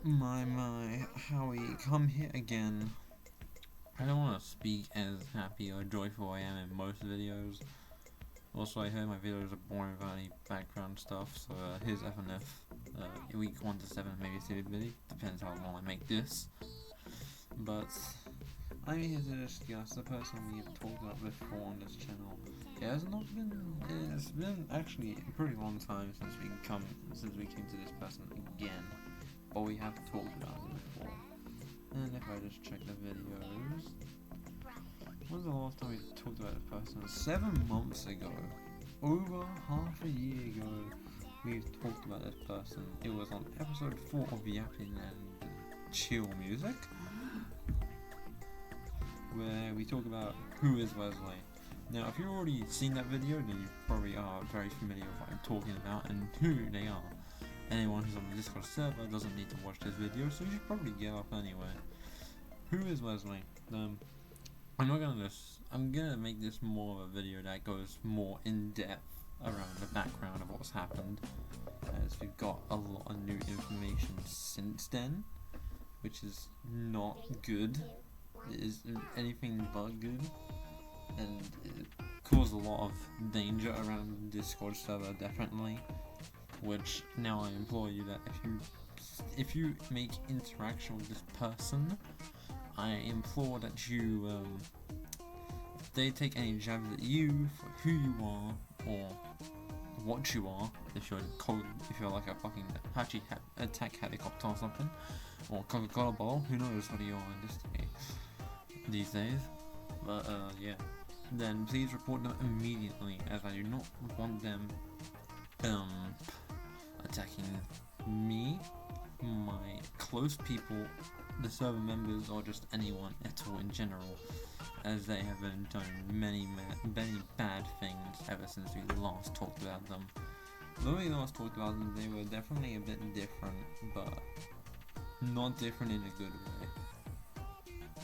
My, how we come here again. I don't want to speak as happy or joyful I am in most videos. Also, I heard my videos are boring without any background stuff, so here's FNF. Week 1 to 7 maybe a silly video, depends how long I make this. But I'm here to discuss the person we've talked about before on this channel. It's been actually a pretty long time since we came to this person again. But we have talked about it before. And if I just check the videos, when was the last time we talked about this person? 7 months ago. Over half a year ago, we've talked about this person. It was on episode 4 of Yapping and Chill Music, where we talk about who is Wesley. Now, if you've already seen that video, then you probably are very familiar with what I'm talking about and who they are. Anyone who's on the Discord server doesn't need to watch this video, so you should probably get up anyway. Who is Wesley? I'm gonna make this more of a video that goes more in depth around the background of what's happened, as we've got a lot of new information since then, which is not good. It is anything but good, and it caused a lot of danger around the Discord server, definitely. Which now I implore you that if you make interaction with this person, I implore that you if they take any jabs at you for who you are or what you are, if you're like a fucking Apache attack helicopter or something, or Coca-Cola bottle, who knows what you are in this day, these days. But yeah, then please report them immediately, as I do not want them attacking me, my close people, the server members, or just anyone at all in general, as they have been done many bad things ever since we last talked about them. When we last talked about them, they were definitely a bit different, but not different in a good way.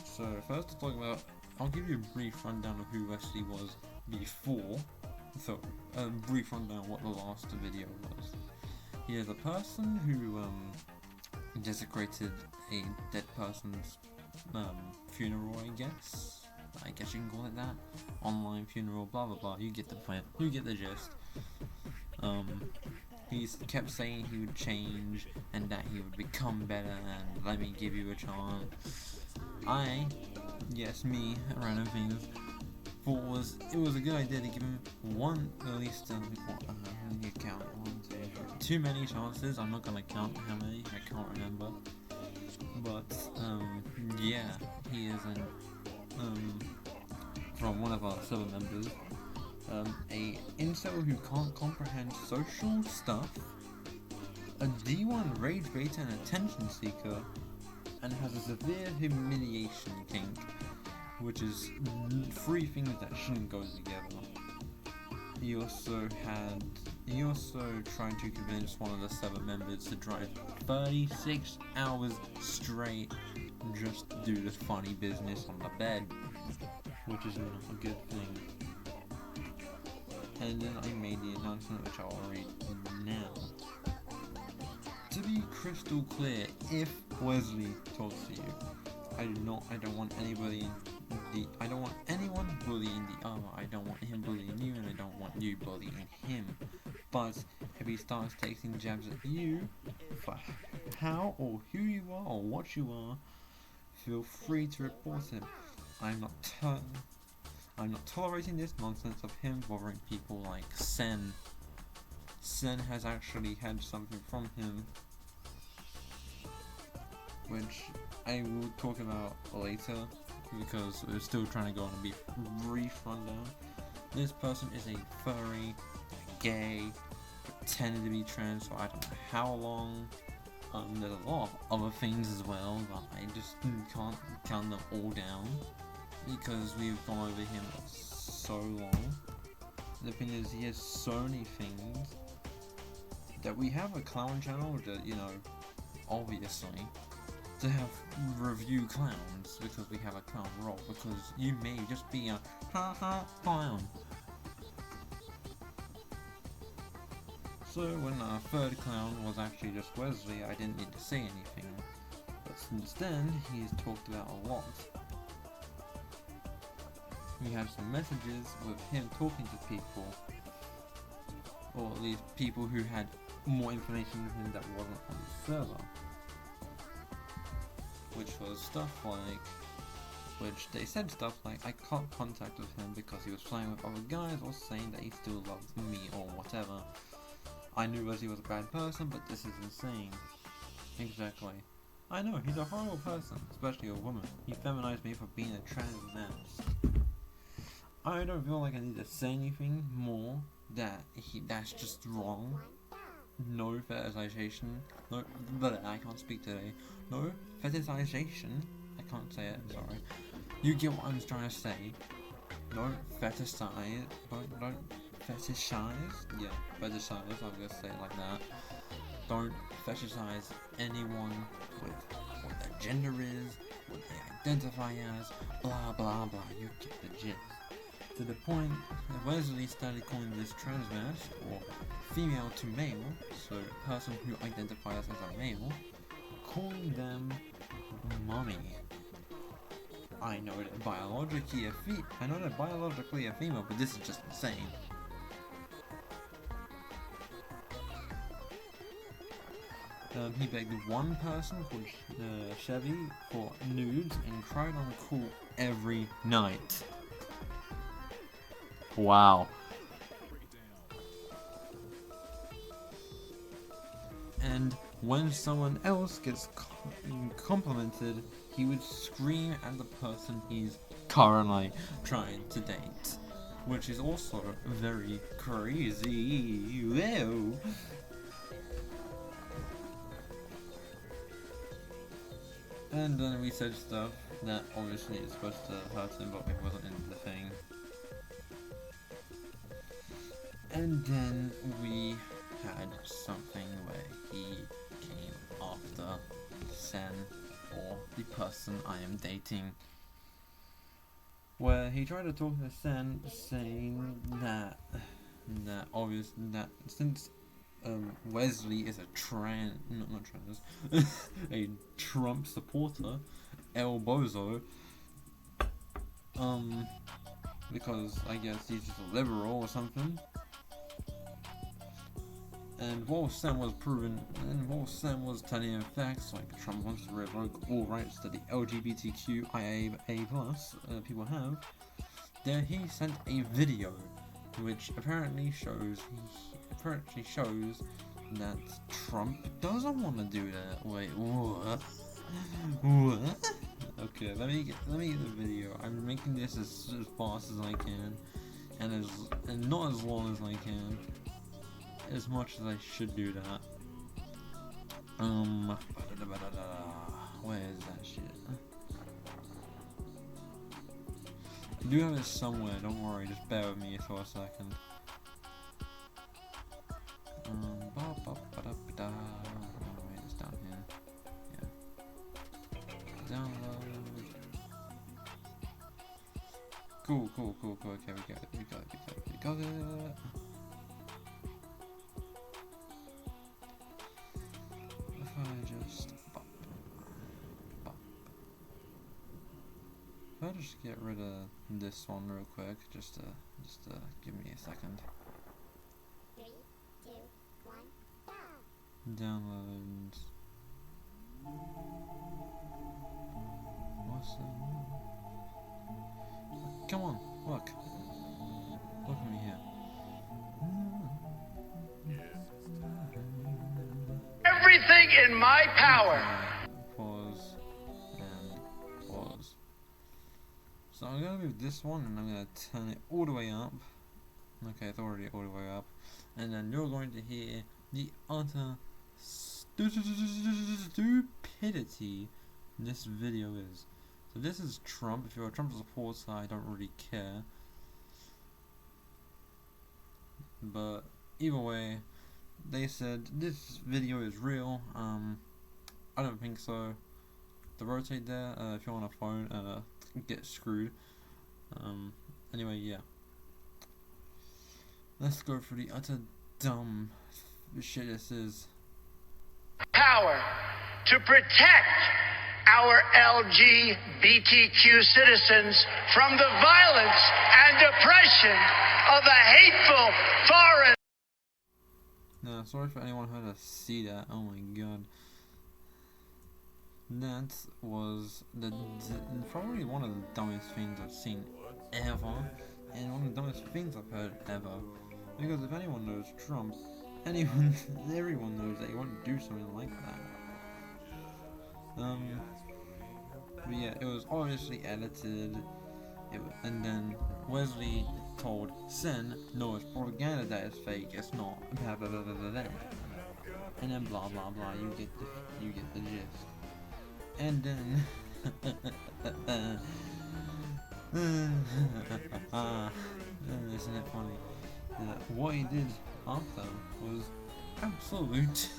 So first to talk about, I'll give you a brief rundown of who Wesley was before. So a brief rundown of what the last video was. He is a person who desecrated a dead person's funeral, I guess you can call it that. Online funeral, blah blah blah, you get the point, you get the gist. He kept saying he would change and that he would become better and let me give you a chance. Me, random things, thought it was a good idea to give him one, at least, let me count, 1, 2, 3, too many chances. I'm not gonna count how many, I can't remember. But, yeah, he is from one of our server members, a incel who can't comprehend social stuff, a D1 rage bait and attention seeker, and has a severe humiliation kink, which is 3 things that shouldn't go together. He also tried to convince one of the server members to drive 36 hours straight just to do this funny business on the bed, which is not a good thing. And then I made the announcement, which I'll read now. To be crystal clear, if Wesley talks to you, I don't want anyone bullying the other. I don't want him bullying you, and I don't want you bullying him. But if he starts taking jabs at you for how or who you are or what you are, feel free to report him. I'm not tolerating this nonsense of him bothering people like Sen. Sen has actually had something from him, which I will talk about later, because we're still trying to go on a brief rundown. This person is a furry, gay, pretended to be trans for I don't know how long. There's a lot of other things as well, but I just can't count them all down, because we've gone over him for so long. The thing is, he has so many things that we have a clown channel that, obviously, to have review clowns, because we have a clown role, because you may just be a clown. So when our third clown was actually just Wesley, I didn't need to say anything. But since then, he's talked about a lot. We have some messages with him talking to people, or at least people who had more information with him that wasn't on the server. Which was stuff like, which they said stuff like, I can't contact with him because he was playing with other guys, or saying that he still loves me or whatever. I knew Wesley was a bad person, but this is insane. Exactly. I know, he's a horrible person, especially a woman. He feminized me for being a trans man. I don't feel like I need to say anything more that's just wrong. No fetishization. No, but I can't speak today. No fetishization. I can't say it, sorry. You get what I'm trying to say. Don't fetishize. Don't fetishize. Yeah, fetishize. I'm gonna say it like that. Don't fetishize anyone with what their gender is, what they identify as, blah blah blah. You get the gist. To the point that Wesley started calling this transvers, or female to male, so a person who identifies as a male, calling them mommy. I know they're biologically a female, but this is just insane. He begged one person called Chevy for nudes and cried on call every night. Wow. And when someone else gets complimented, he would scream at the person he's currently trying to date. Which is also very crazy. Whoa. And then we said stuff that obviously is supposed to hurt him, but it wasn't in the thing. And then we had something where he came after Sen, or the person I am dating, where he tried to talk to Sen, saying that since Wesley is a Trump supporter, El Bozo, because I guess he's just a liberal or something. And while Sam was telling him facts like Trump wants to revoke all rights that the LGBTQIA+ people have, then he sent a video which apparently shows that Trump doesn't want to do that. Wait, what? What? Okay, let me get the video. I'm making this as fast as I can, and not as long as I can. As much as I should do that. Where is that shit? I do have it somewhere, don't worry, just bear with me for a second. Wait, it's down here. Yeah. Download. Cool. Okay, we got it. I'll just get rid of this one real quick, just to give me a second. 3, 2, 1, go! Downloads. What's that? Come on, look at me here. Everything in my power. Pause and pause. So I'm gonna move this one and I'm gonna turn it all the way up. Okay, it's already all the way up. And then you're going to hear the utter stupidity this video is. So this is Trump. If you're a Trump supporter, I don't really care. But either way, they said this video is real. I don't think so. The rotate there, if you're on a phone, get screwed. Anyway, yeah. Let's go for the utter dumb shit this is. Power to protect our LGBTQ citizens from the violence and oppression of a hateful foreign. Now, sorry for anyone who had to see that. Oh my god. That was probably one of the dumbest things I've seen ever, and one of the dumbest things I've heard ever. Because if anyone knows Trump, everyone knows that he won't do something like that. But yeah, it was obviously edited. And then Wesley told Sen, no, it's propaganda, that is fake, it's not, blah blah blah blah blah. And then blah blah blah, you get the gist. And then isn't it funny that what he did after was absolute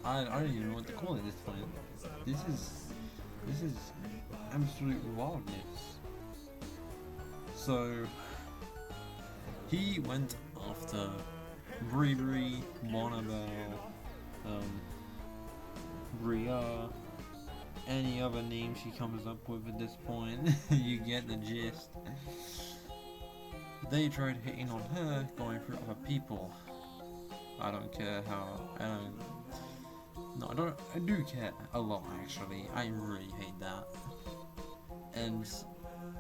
I don't even know what to call it at this point. This is absolute wildness. So he went after Bravery, Monabel, Bria, any other name she comes up with at this point. You get the gist. They tried hitting on her, going through other people. I don't care how. I do care a lot actually. I really hate that. And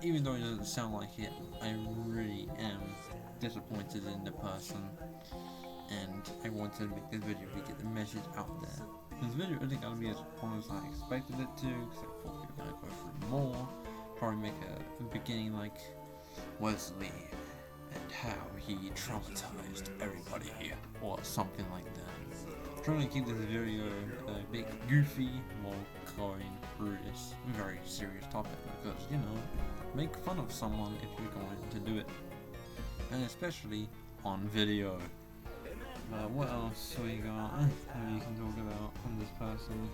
even though it doesn't sound like it, I really am disappointed in the person. And I wanted to make this video to get the message out there. This video isn't going to be as fun as I expected it to, because I thought we were going to go through more. Probably make a beginning like Wesley and how he traumatized everybody, or something like that. Trying to keep this video a bit goofy while going through this very serious topic, because, you know, make fun of someone if you're going to do it, and especially on video. What else we got that you can talk about from this person?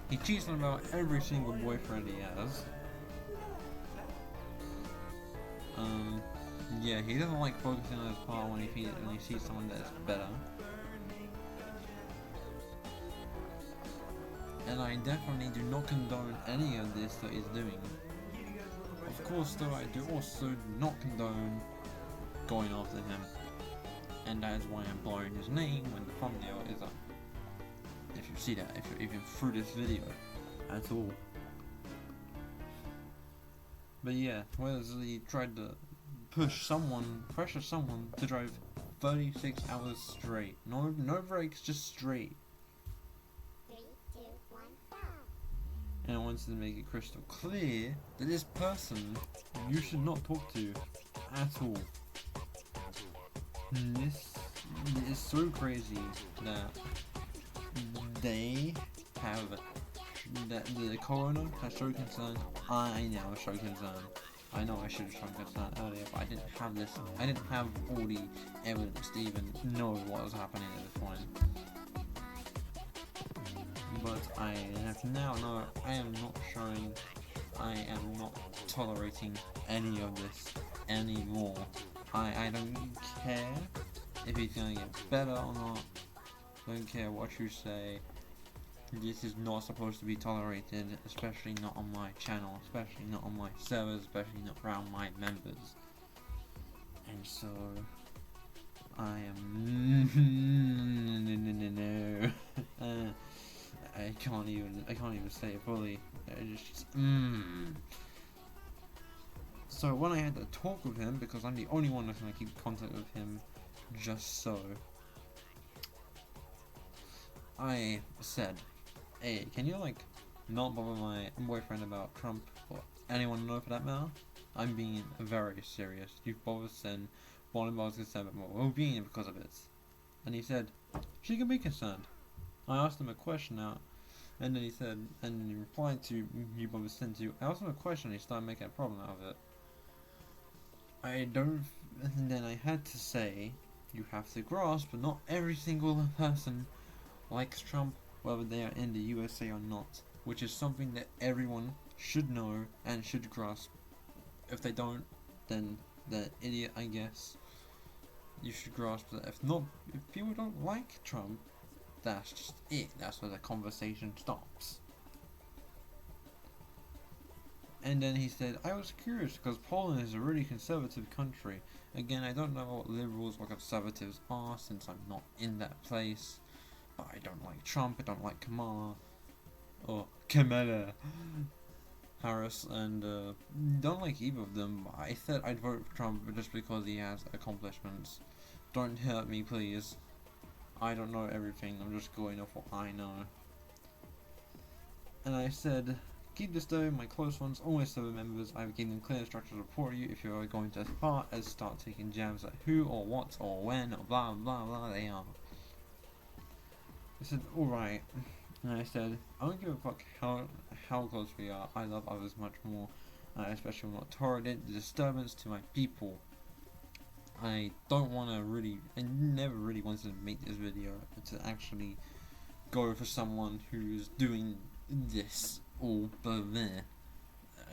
He cheats on about every single boyfriend he has. Yeah, he doesn't like focusing on his part when he sees someone that's better. And I definitely do not condone any of this that he's doing. Of course, though, I do also not condone going after him. And that is why I'm blurring his name when the thumbnail is up. If you see that, if you're even through this video at all. But yeah, Wesley tried to pressure someone to drive 36 hours straight. No breaks, just straight. 3, 2, 1, go. And I wanted to make it crystal clear that this person you should not talk to at all. And this is so crazy that they have that the coroner has shown concern. I now show concern. I know I should have shown concern earlier, but I didn't have all the evidence to even know what was happening at this point. But I have now know I am not tolerating any of this anymore. I don't care if he's gonna get better or not. Don't care what you say. This is not supposed to be tolerated, especially not on my channel, especially not on my servers, especially not around my members. And so I am no. I can't even say it fully. So when I had to talk with him, because I'm the only one that's gonna keep contact with him, just so, I said, hey, can you like not bother my boyfriend about Trump or anyone know for that matter? I'm being very serious. You've bothered Sen, one of us concerned about my well-being because of it. And he said, she can be concerned. I asked him a question out, and then he said, and he replied to you bothered Sen to, I asked him a question and he started making a problem out of it. And then I had to say, you have to grasp that not every single person likes Trump, whether they are in the USA or not, which is something that everyone should know and should grasp. If they don't, then they're an idiot, I guess. you should grasp that if people don't like Trump, that's just it. That's where the conversation stops. And then he said, I was curious because Poland is a really conservative country. Again, I don't know what liberals or conservatives are since I'm not in that place. But I don't like Trump, I don't like Kamala Harris, and don't like either of them. I said I'd vote for Trump just because he has accomplishments. Don't hurt me, please. I don't know everything, I'm just going off what I know. And I said, keep this though, my close ones, always server members, I've given them clear instructions to report you if you are going to start taking jabs at who or what or when or blah blah blah they are. I said, alright. And I said, I don't give a fuck how close we are, I love others much more. I especially will not tolerate the disturbance to my people. I never really wanted to make this video to actually go for someone who's doing this all there.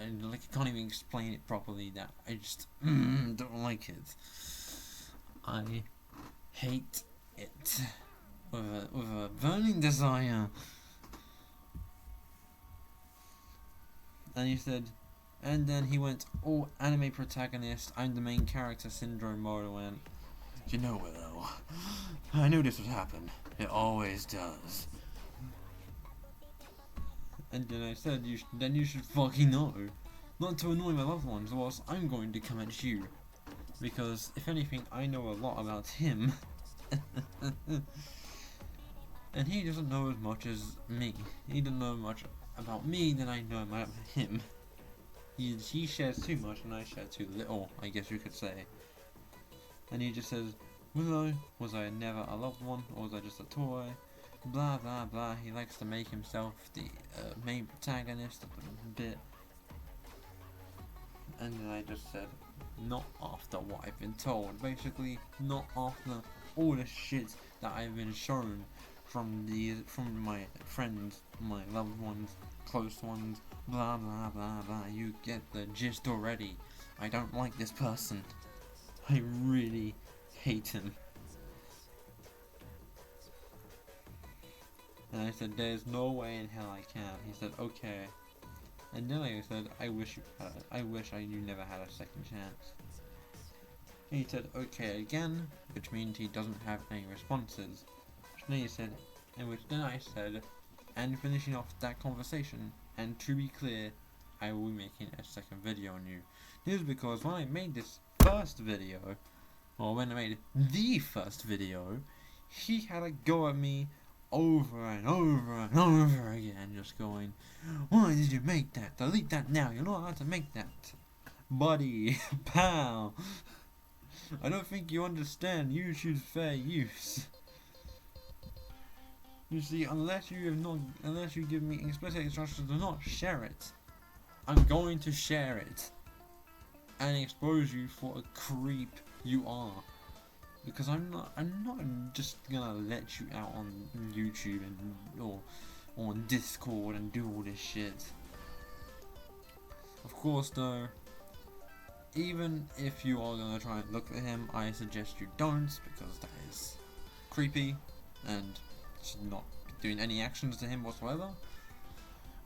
And like I can't even explain it properly, that I just don't like it. I hate it with a burning desire. And he said, and then he went all anime protagonist, I'm the main character syndrome mode, and went, you know what though, I knew this would happen, it always does. And then I said, then you should fucking know, not to annoy my loved ones, or else I'm going to come at you. Because, if anything, I know a lot about him. And he doesn't know as much as me. He doesn't know much about me than I know about him. He shares too much and I share too little, I guess you could say. And he just says, was I never a loved one, or was I just a toy? Blah blah blah, he likes to make himself the main protagonist of the bit. And then I just said, not after what I've been told, basically, not after all the shit that I've been shown from my friends, my loved ones, close ones, blah blah blah blah. You get the gist already. I don't like this person. I really hate him. And I said, there's no way in hell I can. He said, okay. And then I said, I wish you never had a second chance. And he said, okay again, which means he doesn't have any responses. Then he said, then I said, and finishing off that conversation, and to be clear, I will be making a second video on you. This is because when I made this first video, or when I made the first video, he had a go at me over and over and over again, just going, why did you make that? Delete that now, you're not allowed to make that. Buddy, pal, I don't think you understand YouTube's fair use. You see, unless you give me explicit instructions to not share it, I'm going to share it and expose you for a creep you are. Because I'm not just gonna let you out on YouTube or on Discord and do all this shit. Of course though, even if you are gonna try and look at him, I suggest you don't, because that is creepy and should not be doing any actions to him whatsoever.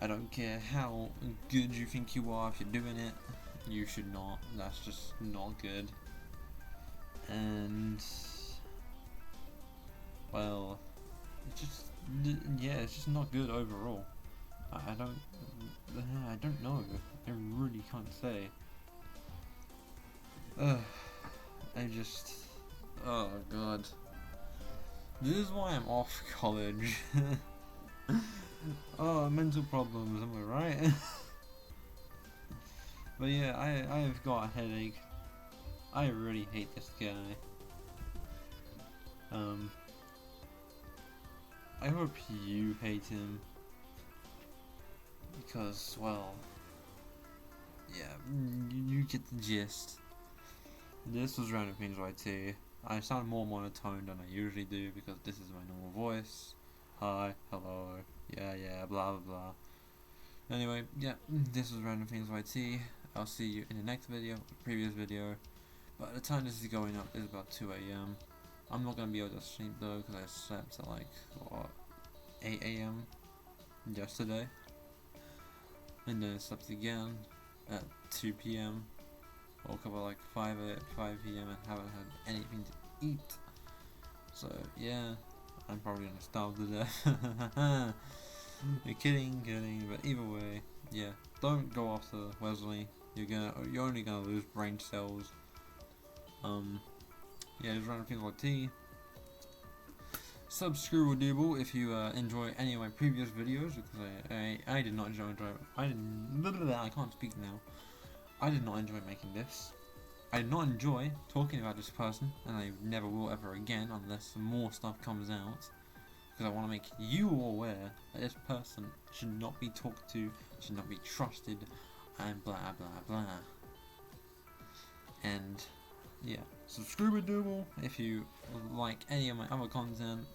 I don't care how good you think you are, if you're doing it, you should not. That's just not good. And well, it's just not good overall. I don't know. I really can't say. Oh god. This is why I'm off college. Oh, mental problems, am I right? But yeah, I've got a headache. I really hate this guy. I hope you hate him. Because, well, yeah, you get the gist. This was Random Things YT. I sound more monotone than I usually do because this is my normal voice. Hi, hello, yeah, blah blah blah. Anyway, yeah, this was Random Things YT. I'll see you in the next video, previous video. But the time this is going up is about 2 AM. I'm not gonna be able to sleep though because I slept at like what, 8 AM yesterday, and then I slept again at 2 PM. Woke up at like 5 PM and haven't had anything to eat. So yeah, I'm probably gonna starve to death. You're kidding. But either way, yeah, don't go after Wesley. You're only gonna lose brain cells. Yeah, just random things like tea. Subscribe if you enjoy any of my previous videos, because I did not enjoy. I can't speak now. I did not enjoy making this. I did not enjoy talking about this person, and I never will ever again unless more stuff comes out. Because I want to make you all aware that this person should not be talked to, should not be trusted, and blah blah blah. And yeah, subscribe if you like any of my other content.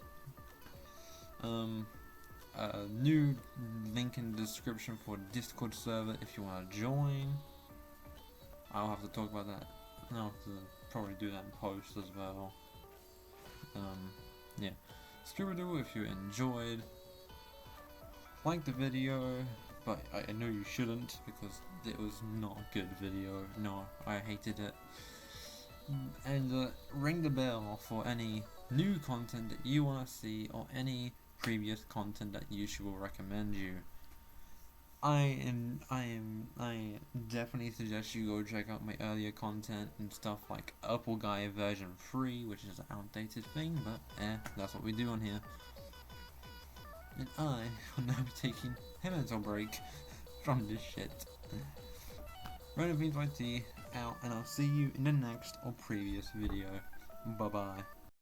New link in the description for Discord server if you want to join. I'll have to talk about that. I'll have to probably do that in post as well. Yeah, subscribe if you enjoyed. Like the video, but I know you shouldn't because it was not a good video. No, I hated it. And ring the bell for any new content that you want to see or any previous content that YouTube will recommend you. I definitely suggest you go check out my earlier content and stuff like Apple Guy version 3, which is an outdated thing, but that's what we do on here. And I will now be taking a mental break from this shit. Random Things by T out, and I'll see you in the next or previous video. Bye bye.